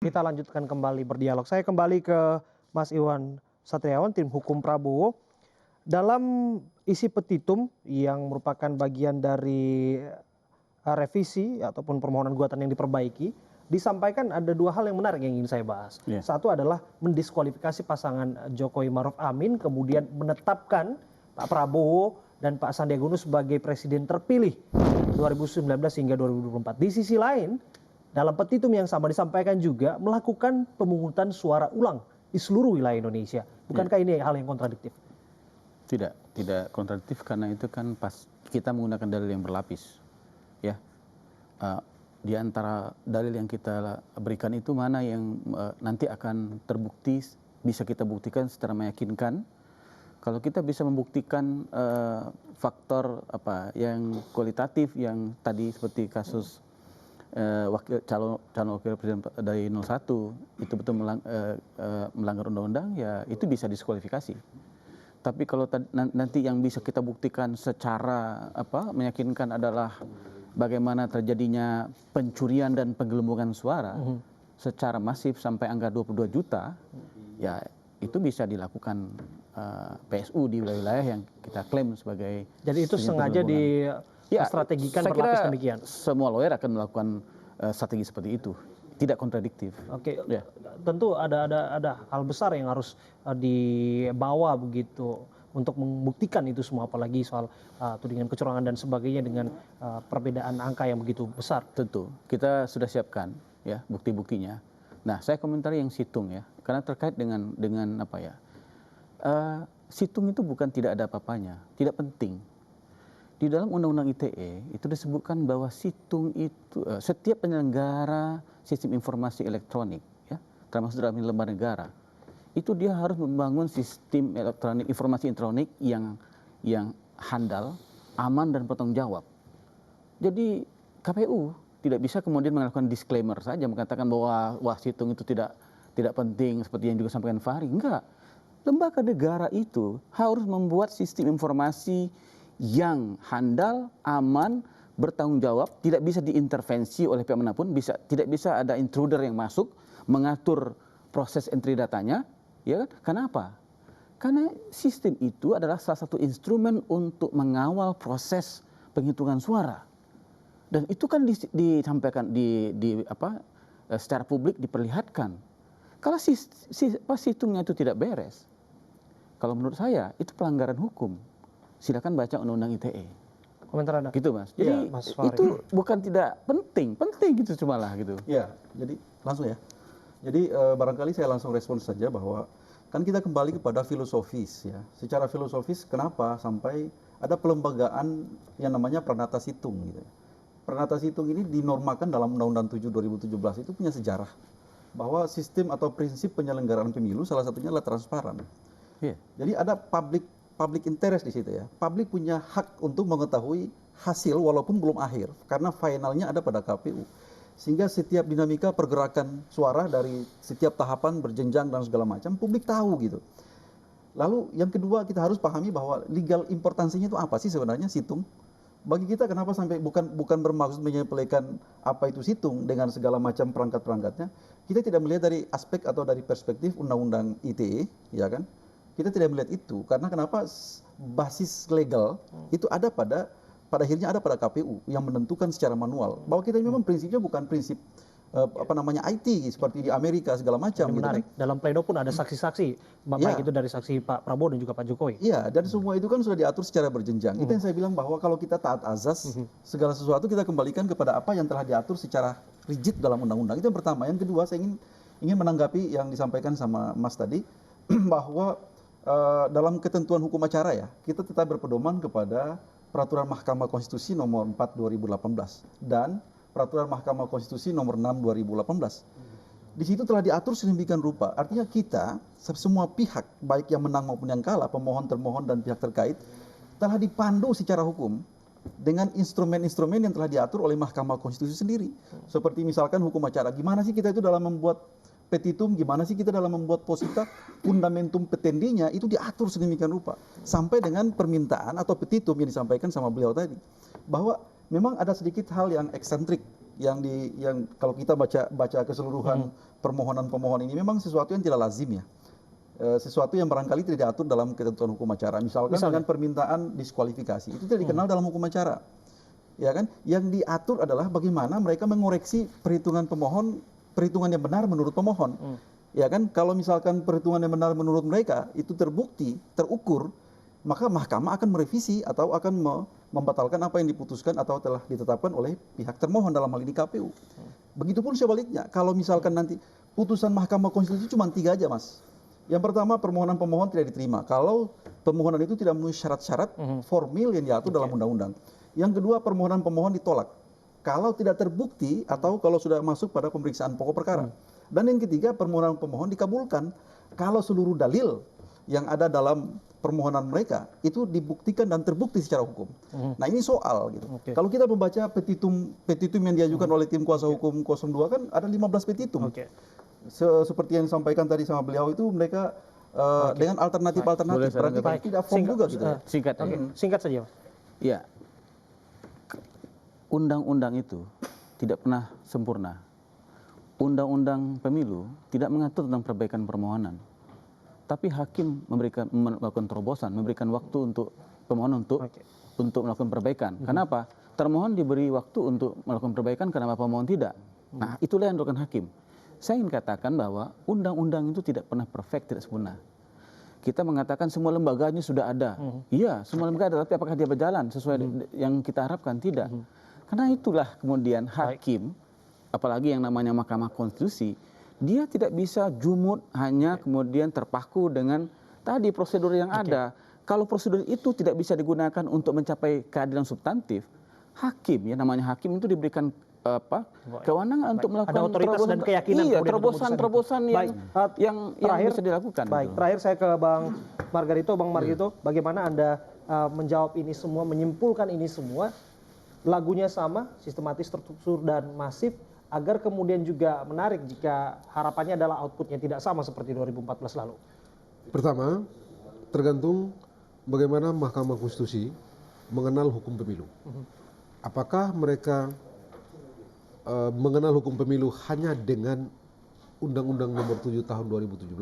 Kita lanjutkan kembali berdialog. Saya kembali ke Mas Iwan Satriawan, tim hukum Prabowo. Dalam isi petitum yang merupakan bagian dari revisi ataupun permohonan gugatan yang diperbaiki, disampaikan ada dua hal yang menarik yang ingin saya bahas. Satu adalah mendiskualifikasi pasangan Jokowi Maruf Amin, kemudian menetapkan Pak Prabowo dan Pak Sandiaga Uno sebagai presiden terpilih 2019 hingga 2024. Di sisi lain, dalam petitum yang sama disampaikan juga melakukan pemungutan suara ulang di seluruh wilayah Indonesia. Bukankah ini hal yang kontradiktif? Tidak kontradiktif karena itu kan pas kita menggunakan dalil yang berlapis. Ya, di antara dalil yang kita berikan itu mana yang nanti akan terbukti, bisa kita buktikan secara meyakinkan. Kalau kita bisa membuktikan faktor yang kualitatif yang tadi seperti kasus calon wakil presiden dari 01 itu betul melanggar undang-undang, ya itu bisa diskualifikasi. Tapi kalau nanti yang bisa kita buktikan secara meyakinkan adalah bagaimana terjadinya pencurian dan penggelembungan suara secara masif sampai angka 22 juta, ya itu bisa dilakukan PSU di wilayah-wilayah yang kita klaim sebagai. Jadi itu sengaja strategikan berlapis demikian. Semua lawyer akan melakukan strategi seperti itu, tidak kontradiktif. Oke, tentu ada hal besar yang harus dibawa begitu untuk membuktikan itu semua, apalagi soal tudingan kecurangan dan sebagainya dengan perbedaan angka yang begitu besar. Tentu kita sudah siapkan ya bukti-buktinya. Nah, saya komentari yang situng ya, karena terkait dengan situng itu bukan tidak ada apa-apanya, tidak penting. Di dalam Undang-Undang ITE itu disebutkan bahwa situng itu setiap penyelenggara sistem informasi elektronik, ya, termasuk dalam lembaga negara, itu dia harus membangun sistem elektronik, informasi elektronik yang handal, aman dan bertanggung jawab. Jadi KPU tidak bisa kemudian melakukan disclaimer saja mengatakan bahwa situng itu tidak penting seperti yang juga sampaikan Fahri. Enggak. Lembaga negara itu harus membuat sistem informasi yang handal, aman, bertanggung jawab, tidak bisa diintervensi oleh pihak manapun, tidak bisa ada intruder yang masuk mengatur proses entry datanya, ya kan? Kenapa? Karena sistem itu adalah salah satu instrumen untuk mengawal proses penghitungan suara. Dan itu kan disampaikan secara publik diperlihatkan. Kalau situngnya itu tidak beres, kalau menurut saya itu pelanggaran hukum. Silakan baca Undang-Undang ITE. Komentar Anda? Gitu Mas. Jadi Mas itu bukan tidak penting gitu cuma lah gitu. Ya, jadi langsung ya. Jadi barangkali saya langsung respon saja bahwa kan kita kembali kepada filosofis ya. Secara filosofis kenapa sampai ada pelembagaan yang namanya Pranata Situng gitu. Pranata Situng ini dinormakan dalam Undang-Undang 7 2017 itu punya sejarah bahwa sistem atau prinsip penyelenggaraan pemilu salah satunya adalah transparan. Jadi ada public interest di situ ya. Publik punya hak untuk mengetahui hasil walaupun belum akhir karena finalnya ada pada KPU. Sehingga setiap dinamika pergerakan suara dari setiap tahapan berjenjang dan segala macam publik tahu gitu. Lalu yang kedua kita harus pahami bahwa legal importansinya itu apa sih sebenarnya situng? Bagi kita kenapa sampai bukan bermaksud menyepelekan apa itu situng dengan segala macam perangkat-perangkatnya. Kita tidak melihat dari aspek atau dari perspektif Undang-Undang ITE, ya kan? Kita tidak melihat itu karena kenapa basis legal itu ada pada akhirnya ada pada KPU yang menentukan secara manual bahwa kita memang prinsipnya bukan prinsip IT seperti di Amerika segala macam. Gitu menarik. Kan? Dalam pleno pun ada saksi-saksi baik itu dari saksi Pak Prabowo dan juga Pak Jokowi. Iya, dan semua itu kan sudah diatur secara berjenjang. Itu yang saya bilang bahwa kalau kita taat azas segala sesuatu kita kembalikan kepada apa yang telah diatur secara rigid dalam undang-undang. Itu yang pertama. Yang kedua saya ingin menanggapi yang disampaikan sama Mas tadi bahwa dalam ketentuan hukum acara ya, kita tetap berpedoman kepada Peraturan Mahkamah Konstitusi nomor 4 2018 dan Peraturan Mahkamah Konstitusi nomor 6 2018. Di situ telah diatur sedemikian rupa. Artinya kita, semua pihak, baik yang menang maupun yang kalah, pemohon, termohon, dan pihak terkait, telah dipandu secara hukum dengan instrumen-instrumen yang telah diatur oleh Mahkamah Konstitusi sendiri. Seperti misalkan hukum acara. Gimana sih kita itu dalam membuat petitum, gimana sih kita dalam membuat posita, fundamentum petendinya itu diatur sedemikian rupa. Sampai dengan permintaan atau petitum yang disampaikan sama beliau tadi. Bahwa memang ada sedikit hal yang eksentrik yang kalau kita baca keseluruhan permohonan pemohon ini memang sesuatu yang tidak lazim ya. Sesuatu yang barangkali tidak diatur dalam ketentuan hukum acara. Misalkan dengan permintaan diskualifikasi, itu tidak dikenal dalam hukum acara. Ya kan? Yang diatur adalah bagaimana mereka mengoreksi perhitungan pemohon, perhitungan yang benar menurut pemohon. Ya kan? Kalau misalkan perhitungan yang benar menurut mereka itu terbukti, terukur, maka mahkamah akan merevisi atau akan membatalkan apa yang diputuskan atau telah ditetapkan oleh pihak termohon, dalam hal ini KPU. Begitupun sebaliknya, kalau misalkan nanti putusan Mahkamah Konstitusi cuma 3 aja, Mas. Yang pertama, permohonan pemohon tidak diterima kalau permohonan itu tidak memenuhi syarat-syarat formil yang diatur dalam undang-undang. Yang kedua, permohonan pemohon ditolak kalau tidak terbukti atau kalau sudah masuk pada pemeriksaan pokok perkara. Dan yang ketiga, permohonan pemohon dikabulkan kalau seluruh dalil yang ada dalam permohonan mereka itu dibuktikan dan terbukti secara hukum. Nah, ini soal gitu. Kalau kita membaca petitum yang diajukan oleh tim kuasa hukum 02 kan ada 15 petitum. Seperti yang disampaikan tadi sama beliau itu mereka dengan alternatif-alternatif, berarti kan tidak firm juga gitu. Singkat Singkat saja, Mas. Ya, undang-undang itu tidak pernah sempurna. Undang-undang pemilu tidak mengatur tentang perbaikan permohonan. Tapi hakim melakukan terobosan, memberikan waktu untuk pemohon untuk melakukan perbaikan. Kenapa? Termohon diberi waktu untuk melakukan perbaikan, kenapa pemohon tidak? Nah, itulah yang dilakukan hakim. Saya ingin katakan bahwa undang-undang itu tidak pernah perfect, tidak sempurna. Kita mengatakan semua lembaganya sudah ada. Iya, semua lembaga ada, tapi apakah dia berjalan sesuai yang kita harapkan? Tidak. Karena itulah kemudian hakim, apalagi yang namanya Mahkamah Konstitusi, dia tidak bisa jumut hanya kemudian terpaku dengan tadi prosedur yang ada. Kalau prosedur itu tidak bisa digunakan untuk mencapai keadilan substantif, hakim, ya namanya hakim itu diberikan kewenangan untuk melakukan ada otoritas dan keyakinan, iya, terobosan yang bisa dilakukan. Baik, terakhir saya ke Bang Margarito. Bang Margarito, bagaimana Anda menjawab ini semua, menyimpulkan ini semua, lagunya sama, sistematis, terstruktur dan masif, agar kemudian juga menarik jika harapannya adalah outputnya tidak sama seperti 2014 lalu? Pertama, tergantung bagaimana Mahkamah Konstitusi mengenal hukum pemilu. Apakah mereka mengenal hukum pemilu hanya dengan Undang-Undang Nomor 7 Tahun 2017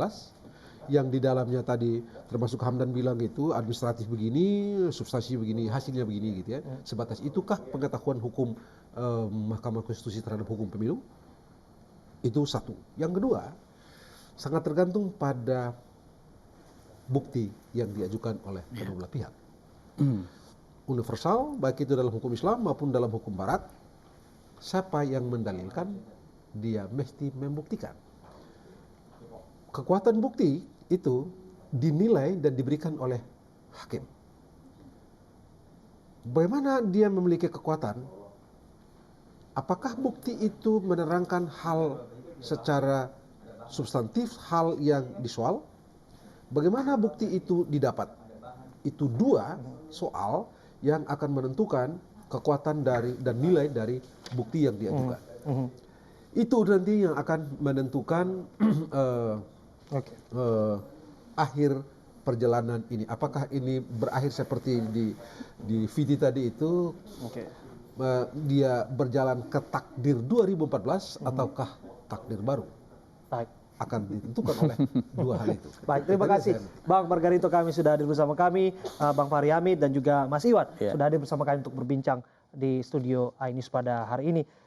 yang di dalamnya tadi termasuk Hamdan bilang itu administratif begini, substansi begini, hasilnya begini gitu ya. Sebatas itukah pengetahuan hukum Mahkamah Konstitusi terhadap hukum pemilu? Itu satu. Yang kedua, sangat tergantung pada bukti yang diajukan oleh kedua belah pihak. Universal, baik itu dalam hukum Islam maupun dalam hukum Barat, siapa yang mendalilkan, dia mesti membuktikan. Kekuatan bukti itu dinilai dan diberikan oleh hakim. Bagaimana dia memiliki kekuatan? Apakah bukti itu menerangkan hal secara substantif, hal yang disoal? Bagaimana bukti itu didapat? Itu dua soal yang akan menentukan kekuatan dari dan nilai dari bukti yang diajukan. Itu nanti yang akan menentukan akhir perjalanan ini. Apakah ini berakhir seperti di Viti tadi itu, dia berjalan ke takdir 2014 ataukah takdir baru? Baik. Akan ditentukan oleh dua hal itu. Baik, terima kasih Bang Margarito, kami sudah hadir bersama kami, Bang Fahri Hamid dan juga Mas Iwan sudah hadir bersama kami untuk berbincang di studio iNews pada hari ini.